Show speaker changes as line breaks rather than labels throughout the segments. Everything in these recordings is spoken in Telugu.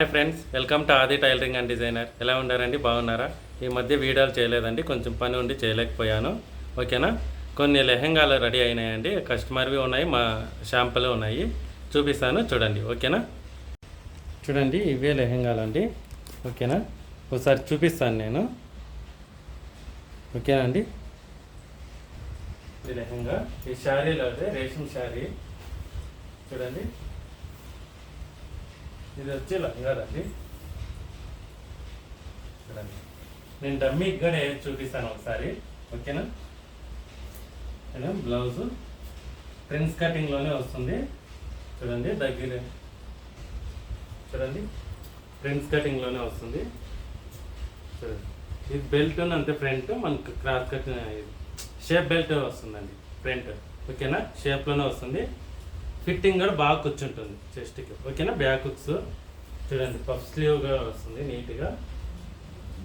హాయ్ ఫ్రెండ్స్, వెల్కమ్ టు ఆది టైలరింగ్ అండ్ డిజైనర్. ఎలా ఉన్నారండి? బాగున్నారా? ఈ మధ్య వీడియోలు చేయలేదండి, కొంచెం పని ఉండి చేయలేకపోయాను. ఓకేనా? కొన్ని లెహెంగాలు రెడీ అయినాయండి, కస్టమర్వి ఉన్నాయి, మా షాంపులు ఉన్నాయి, చూపిస్తాను చూడండి. ఓకేనా? చూడండి, ఇవే లెహెంగాలు అండి. ఓకేనా? ఒకసారి చూపిస్తాను నేను. ఓకేనా అండి? ఈ లెహెంగా ఈ శారీలో అదే రేషం శారీ చూడండి. ఇది వచ్చి లంగాదండి. చూడండి, నేను డమ్మీ ఇక్కడే చూపిస్తాను ఒకసారి. ఓకేనా? నేను బ్లౌజు ప్రిన్స్ కటింగ్లోనే వస్తుంది. చూడండి, దగ్గర చూడండి, ప్రిన్స్ కటింగ్లోనే వస్తుంది. చూడండి, ఇది బెల్ట్ అంతే, ఫ్రంట్ మనకు క్రాస్ కట్ షేప్ బెల్ట్ వస్తుందండి ఫ్రంట్. ఓకేనా? షేప్లోనే వస్తుంది. ఫిట్టింగ్ కూడా బాగా కూర్చుంటుంది చెస్ట్కి. ఓకేనా? బ్యాక్ హుక్స్ చూడండి, పఫ్ స్లీవ్గా వస్తుంది నీట్గా.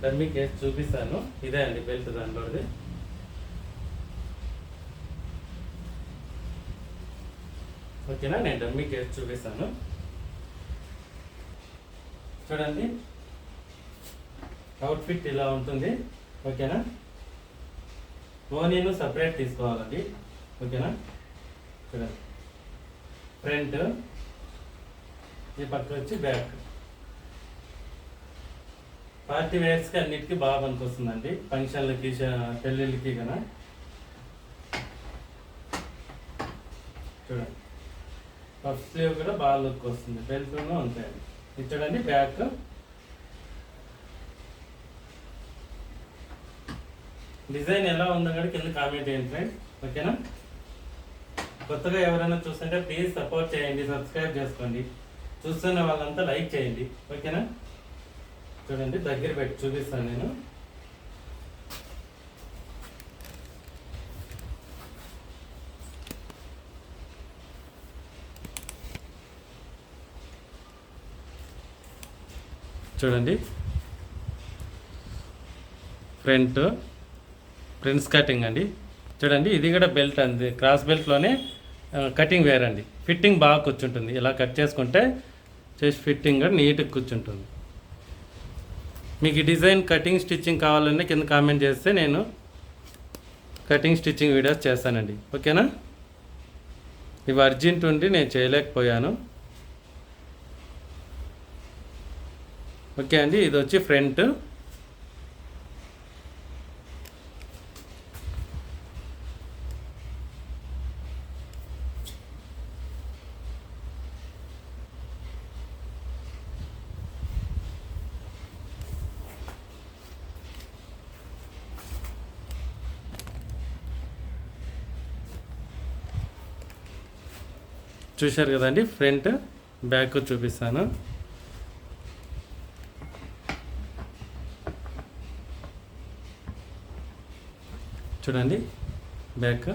డమ్మీ కేసు చూపిస్తాను. ఇదే అండి బెల్ట్ దాంట్లోది. ఓకేనా? నేను డమ్మీ కేసు చూపిస్తాను. చూడండి, అవుట్ఫిట్ ఇలా ఉంటుంది. ఓకేనా? ఓనీను సపరేట్ తీసుకోవాలండి. ఓకేనా? చూడండి, ఫ్రంట్, ఈ పక్క వచ్చి బ్యాక్. పార్టీ వేర్స్కి అన్నిటికీ బాగా పనికొస్తుందండి, ఫంక్షన్లకి, పెళ్ళిళ్ళకి కన్నా. చూడండి, పఫ్ స్లీవ్ కూడా బాగా లుక్ వస్తుంది. బెల్ట్ను ఉంటాయండి. ఇది చూడండి, బ్యాక్. డిజైన్ ఎలా ఉందో కూడా కింద కామెంట్ చేయండి ఫ్రెండ్స్. ఓకేనా? కొత్తగా ఎవరైనా చూస్తుంటే ప్లీజ్ సపోర్ట్ చేయండి, సబ్స్క్రైబ్ చేసుకోండి. చూస్తున్న వాళ్ళంతా లైక్ చేయండి. ఓకేనా? చూడండి, దగ్గర పెట్టి చూపిస్తాను నేను. చూడండి, ఫ్రంట్ ప్రిన్స్ కటింగ్ అండి. చూడండి, ఇది కూడా బెల్ట్ అండి, క్రాస్ బెల్ట్లోనే కటింగ్ వేరండి. ఫిట్టింగ్ బాగా కూర్చుంటుంది. ఇలా కట్ చేసుకుంటే చెస్ట్ ఫిట్టింగ్ కూడా నీట్గా కూర్చుంటుంది. మీకు ఈ డిజైన్ కటింగ్ స్టిచ్చింగ్ కావాలంటే కింద కామెంట్ చేస్తే నేను కటింగ్ స్టిచ్చింగ్ వీడియోస్ చేస్తానండి. ఓకేనా? ఇవి అర్జెంట్ ఉండి నేను చేయలేకపోయాను. ఓకే అండి, ఇది వచ్చి ఫ్రంట్. చూశారు కదండి, ఫ్రంట్ బ్యాక్ చూపిస్తాను. చూడండి, బ్యాక్.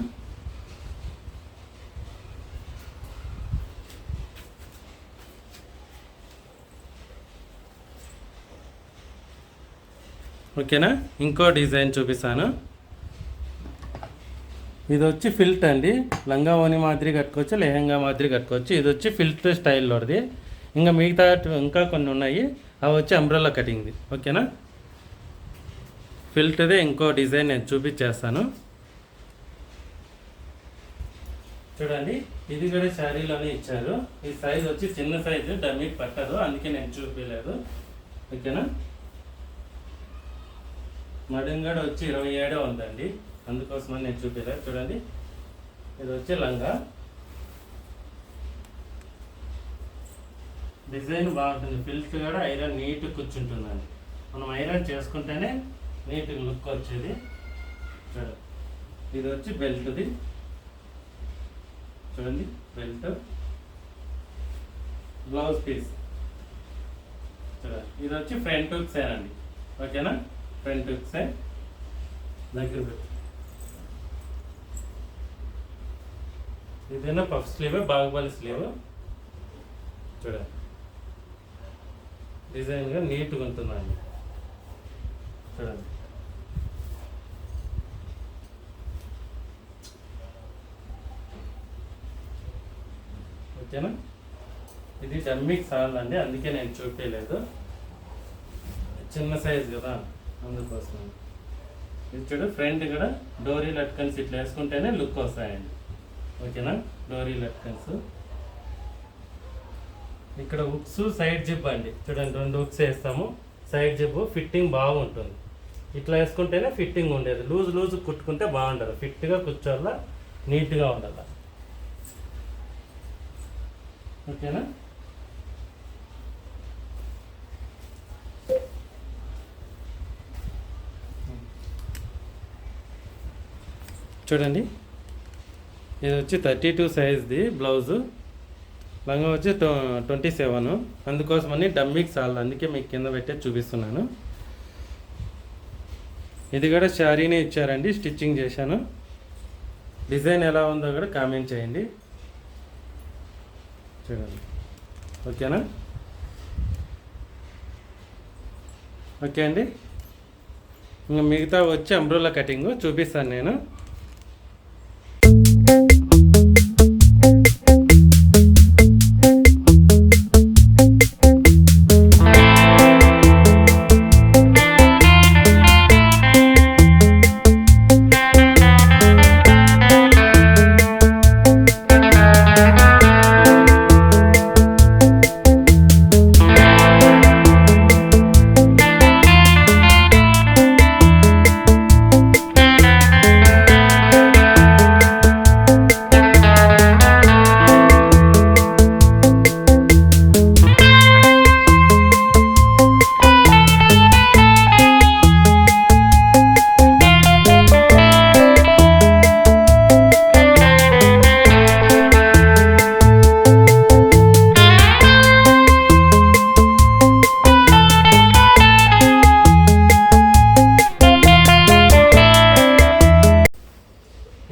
ఓకేనా? ఇంకో డిజైన్ చూపిస్తాను. ఇది వచ్చి ఫిల్ట్ అండి. లంగా ఓని మాదిరి కట్టుకోవచ్చు, లెహెంగా మాదిరి కట్టుకోవచ్చు. ఇది వచ్చి ఫిల్ట్ స్టైల్లోది. ఇంకా మిగతా ఇంకా కొన్ని ఉన్నాయి, అవి వచ్చి అంబ్రెల్లా కటింగ్ది. ఓకేనా? ఫిల్ట్దే ఇంకో డిజైన్ నేను చూపించేస్తాను. చూడండి, ఇది కూడా శారీలోనే ఇచ్చారు. ఈ సైజ్ వచ్చి చిన్న సైజు, డమ్మీ పట్టదు, అందుకే నేను చూపించలేదు. ఓకేనా? మడింగడ వచ్చి 27 ఉందండి, అందుకోసమని నేను చూపించలేదు. చూడండి, ఇది వచ్చి లంగా. డిజైన్ బాగుంటుంది. ఫిల్ట్ కూడా ఐరన్ నీట్గా కూర్చుంటుందండి. మనం ఐరన్ చేసుకుంటేనే నీట్గా లుక్ వచ్చేది. చూడండి, ఇది వచ్చి బెల్ట్ది. చూడండి, బెల్ట్, బ్లౌజ్ పీస్. చూడండి, ఇది వచ్చి ఫ్రంట్ హుక్సేనండి. ఓకేనా? ఫ్రంట్ హుక్సే. దగ్గర పెట్టి ఇదేనా పఫ్ స్లీవ్, బాగుపల్లి స్లీవ్. చూడండి, డిజైన్గా నీట్గా ఉంటుందండి. చూడండి, ఓకేనా? ఇది డమ్మీకి చాలండి, అందుకే నేను చూపించలేదు, చిన్న సైజు కదా అందుకోసం. ఇది చూడు ఫ్రంట్ కూడా డోరీ లట్కన్స్ ఇట్లా వేసుకుంటేనే లుక్ వస్తాయండి. ఓకేనా, డోరీ లట్కన్స్. ఇక్కడ హుక్స్ సైడ్ జిప్ అండి, చూడండి 2 హుక్స్ వేస్తాము. సైడ్ జిప్ ఫిట్టింగ్ బాగుంటుంది. ఇట్లా వేసుకుంటేనే ఫిట్టింగ్ ఉండేది, లూజ్ కుట్టుకుంటే బాగుండదు. ఫిట్గా కూర్చోాల, నీట్గా ఉండాలి. ఓకేనా. చూడండి ఇది వచ్చి 32 సైజ్ది బ్లౌజు, లంగా వచ్చి 27. అందుకోసమని డమ్మీకి చాలు, అందుకే మీకు కింద పెట్టే చూపిస్తున్నాను. ఇది కూడా శారీనే ఇచ్చారండి, స్టిచ్చింగ్ చేశాను. డిజైన్ ఎలా ఉందో కూడా కామెంట్ చేయండి. చూడండి. ఓకేనా. ఓకే అండి. ఇంకా మిగతా వచ్చి అంబ్రెల్లా కటింగ్ చూపిస్తాను నేను.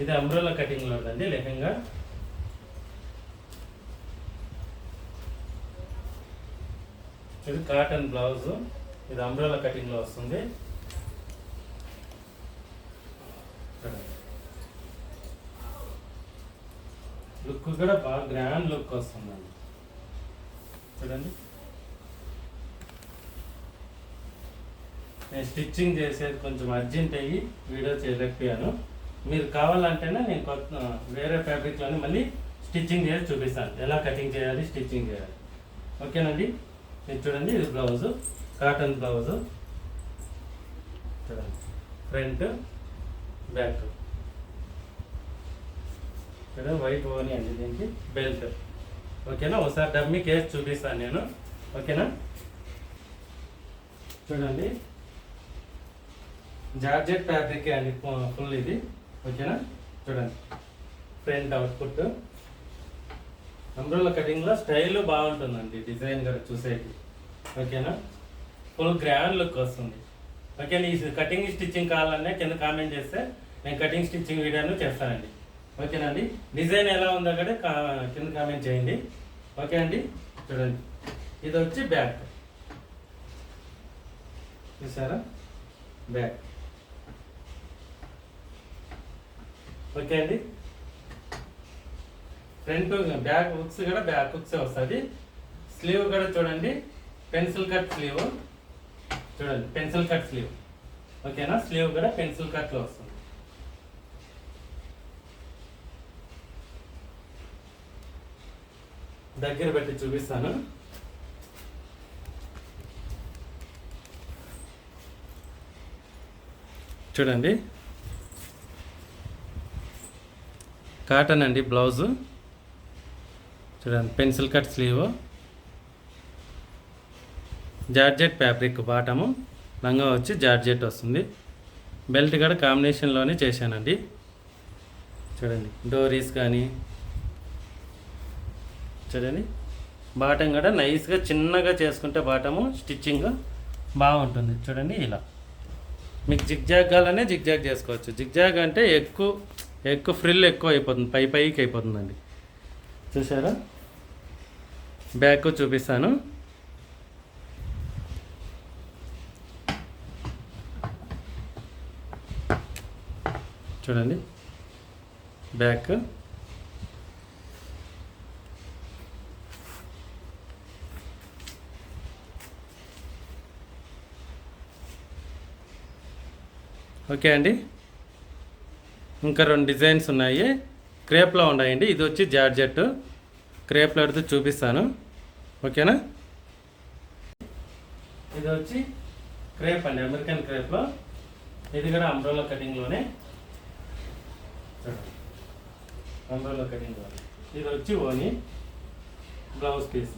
ఇది అంబ్రెల్లా కటింగ్ లో అండి లెహంగా. ఇది కాటన్ బ్లౌజ్, ఇది అంబ్రెల్లా కటింగ్ లో వస్తుంది. లుక్ కూడా బాగా గ్రాండ్ లుక్ వస్తుందండి. చూడండి, నేను స్టిచ్చింగ్ చేసేది కొంచెం అర్జెంట్ అయ్యి వీడియో చేయలేకపోయాను. మీరు కావాలంటేనే నేను కొత్త వేరే ఫ్యాబ్రిక్లోనే మళ్ళీ స్టిచ్చింగ్ చేసి చూపిస్తాను, ఎలా కటింగ్ చేయాలి, స్టిచ్చింగ్ చేయాలి. ఓకేనండి. ఇది చూడండి, ఇది బ్లౌజు, కాటన్ బ్లౌజు. చూడండి, ఫ్రంట్ బ్యాక్. చూడండి, వైట్ ఓని అండి దీనికి బెల్ట్. ఓకేనా. ఒకసారి డమ్మీ కేసు చూపిస్తాను నేను. ఓకేనా. చూడండి, జార్జెట్ ఫ్యాబ్రిక్ అండి ఫుల్ ఇది. ఓకేనా. చూడండి, ఫ్రంట్ అవుట్పుట్ అంబ్రెల్లా కటింగ్లో స్టైల్ బాగుంటుందండి, డిజైన్ కూడా చూసేది. ఓకేనా. ఫుల్ గ్రాండ్ లుక్ వస్తుంది. ఓకేనా. ఈ కటింగ్ స్టిచ్చింగ్ కావాలన్నా కింద కామెంట్ చేస్తే నేను కటింగ్ స్టిచ్చింగ్ వీడియోను చేస్తానండి. ఓకేనా అండి. డిజైన్ ఎలా ఉందో కూడా కింద కామెంట్ చేయండి. ఓకే అండి. చూడండి, ఇది వచ్చి బ్యాక్, చూసారా, బ్యాక్. ఓకే అండి. ఫ్రంట్ బ్యాక్ హుక్స్ కూడా బ్యాక్ హుక్స్ వస్తుంది. స్లీవ్ కూడా చూడండి, పెన్సిల్ కట్ స్లీవ్. చూడండి, పెన్సిల్ కట్ స్లీవ్. ఓకేనా. స్లీవ్ కూడా పెన్సిల్ కట్లో వస్తుంది. దగ్గర పెట్టి చూపిస్తాను. చూడండి, కాటన్ అండి బ్లౌజు. చూడండి, pencil cut sleeve, georgette fabric bottom, లంగా వచ్చి జార్జెట్ వస్తుంది. బెల్ట్ కూడా కాంబినేషన్లోనే చేశానండి. చూడండి, డోరీస్ కానీ. చూడండి, బాటం కూడా నైస్గా చిన్నగా చేసుకుంటే బాటము స్టిచ్చింగ్ బాగుంటుంది. చూడండి, ఇలా మీకు జిగ్జాగ్ కావాలనే జిగ్జాగ్ చేసుకోవచ్చు. జిగ్జాగ్ అంటే ఎక్కువ ఫ్రిల్ ఎక్కువ అయిపోతుంది, పైకి అయిపోతుందండి. చూసారా. బ్యాక్ చూపిస్తాను. చూడండి, బ్యాక్. ఓకే అండి. ఇంకా 2 డిజైన్స్ ఉన్నాయి, క్రేప్లో ఉన్నాయండి. ఇది వచ్చి జార్జెట్, క్రేప్లో పెడితే చూపిస్తాను. ఓకేనా. ఇది వచ్చి క్రేప్ అండి, అమెరికన్ క్రేప్లో. ఇది కూడా అంబ్రెల్లా కటింగ్లోనే, అంబ్రెల్లా కటింగ్లో. ఇది వచ్చి ఓని బ్లౌజ్ పీస్.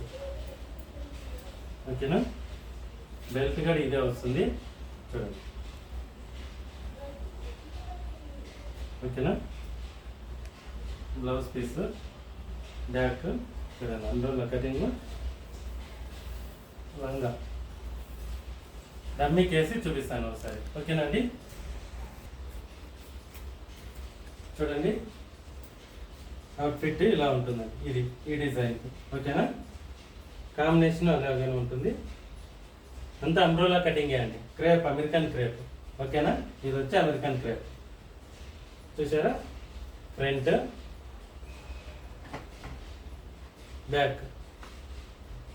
ఓకేనా. బెల్ట్ కూడా ఇదే వస్తుంది చూడండి. ఓకేనా. బ్లౌజ్ పీస్, బ్యాక్ చూడండి, అంబ్రెల్లా కటింగ్, లంగా. డమ్మీకి వేసి చూపిస్తాను ఒకసారి. ఓకేనండి. చూడండి, అవుట్ఫిట్ ఇలా ఉంటుందండి. ఇది ఈ డిజైన్. ఓకేనా. కాంబినేషన్ అలాగే ఉంటుంది. అంతా అంబ్రెల్లా కటింగే అండి, క్రేప్, అమెరికన్ క్రేప్. ఓకేనా. ఇది వచ్చి అమెరికన్ క్రేప్. చూసారా, ఫ్రంట్, బ్యాక్.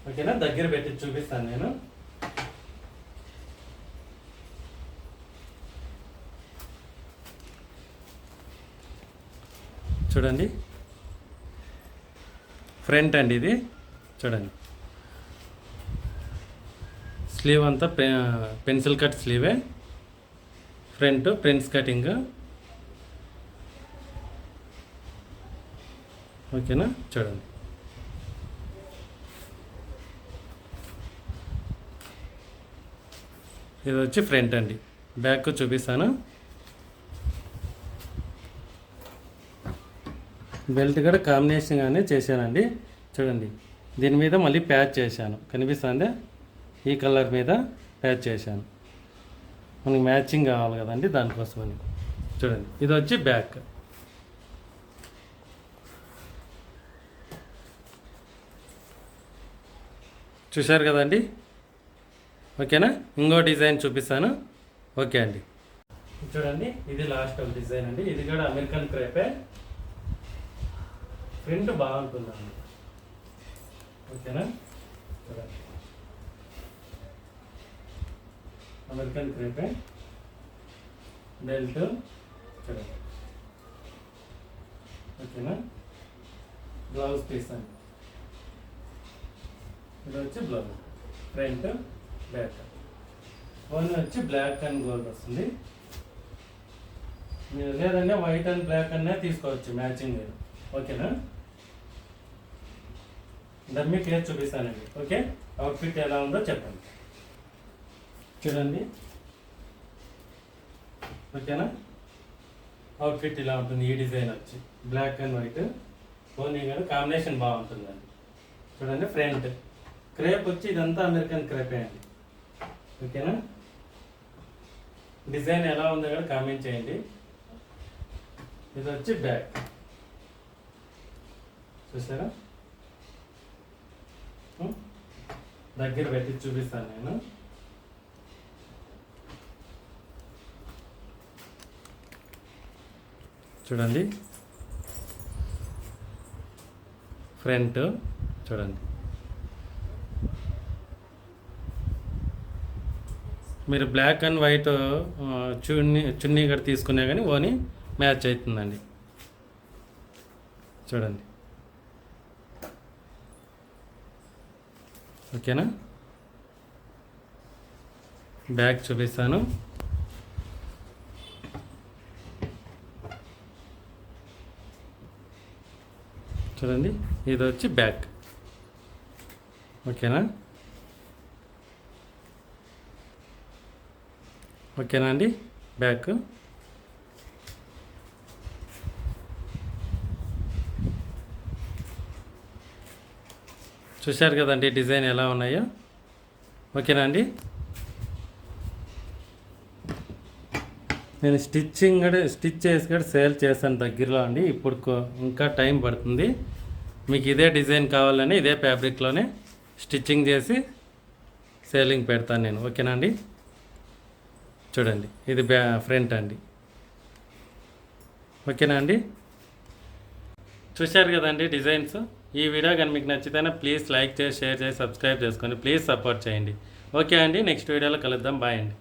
ఓకేనా. దగ్గర పెట్టి చూపిస్తాను నేను. చూడండి, ఫ్రంట్ అండి ఇది. చూడండి, స్లీవ్ అంతా పెన్సిల్ కట్ స్లీవే. Front prince cutting. ఓకేనా. చూడండి, ఇది వచ్చి ఫ్రంట్ అండి. బ్యాక్ చూపిస్తాను. బెల్ట్ కూడా కాంబినేషన్గానే చేశానండి. చూడండి, దీని మీద మళ్ళీ ప్యాచ్ చేశాను, కనిపిస్తుందా. ఈ కలర్ మీద ప్యాచ్ చేశాను, మనకి మ్యాచింగ్ కావాలి కదండి, దానికోసమని. చూడండి, ఇది వచ్చి బ్యాక్. చూశారు కదండి. ఓకేనా. ఇంకో డిజైన్ చూపిస్తాను. ఓకే అండి. చూడండి, ఇది లాస్ట్ ఒక డిజైన్ అండి. ఇది కూడా అమెరికన్ క్రేపే. ప్రింట్ బాగుంటుందండి. ఓకేనా. చూడండి, అమెరికన్ క్రేపే. బెల్ట్ చూడండి. ఓకేనా. బ్లౌజ్ పీస్ అండి. ఇది వచ్చి బ్లౌజ్, ఫ్రంట్, బ్యాక్. ఓన్లీ వచ్చి బ్లాక్ అండ్ గోల్డ్ వస్తుంది. మీరు లేదంటే వైట్ అండ్ బ్లాక్ అనే తీసుకోవచ్చు, మ్యాచింగ్ లేదు. ఓకేనా. డమ్మీ కేస్ చూపిస్తానండి. ఓకే, అవుట్ఫిట్ ఎలా ఉందో చెప్పండి. చూడండి. ఓకేనా. అవుట్ఫిట్ ఇలా ఉంటుంది. ఈ డిజైన్ వచ్చి బ్లాక్ అండ్ వైట్, ఓన్లీ కానీ కాంబినేషన్ బాగుంటుందండి. చూడండి, ఫ్రంట్ క్రేప్ వచ్చి ఇదంతా అమెరికన్ క్రేపే అండి. ఓకేనా. డిజైన్ ఎలా ఉందో కూడా కామెంట్ చేయండి. ఇది వచ్చి బ్యాక్. చూసారా, దగ్గర పెట్టి చూపిస్తాను నేను. చూడండి, ఫ్రంట్ చూడండి. మీరు బ్లాక్ అండ్ వైట్ చున్నీ కూడా తీసుకున్నా కానీ ఓని మ్యాచ్ అవుతుందండి. చూడండి. ఓకేనా. బ్యాక్ చూపిస్తాను. చూడండి, ఇది వచ్చి బ్యాక్. ఓకేనా. ఓకేనా అండి. బ్యాక్. చూశారు కదండి డిజైన్ ఎలా ఉన్నాయో. ఓకేనా అండి. నేను స్టిచ్ చేసి కూడా సేల్ చేస్తాను దగ్గరలో అండి. ఇప్పుడు ఇంకా టైం పడుతుంది. మీకు ఇదే డిజైన్ కావాలని ఇదే ఫ్యాబ్రిక్లోనే స్టిచ్చింగ్ చేసి సేలింగ్ పెడతాను నేను. ఓకేనా అండి. చూడండి, ఇది ఫ్రంట్ అండి. ఓకేనా అండి. చూశారు కదండి డిజైన్స్. ఈ వీడియో కానీ మీకు నచ్చితేనే ప్లీజ్ లైక్ చేసి, షేర్ చేసి, సబ్స్క్రైబ్ చేసుకోండి. ప్లీజ్ సపోర్ట్ చేయండి. ఓకే అండి, నెక్స్ట్ వీడియోలో కలుద్దాం. బాయ్ అండి.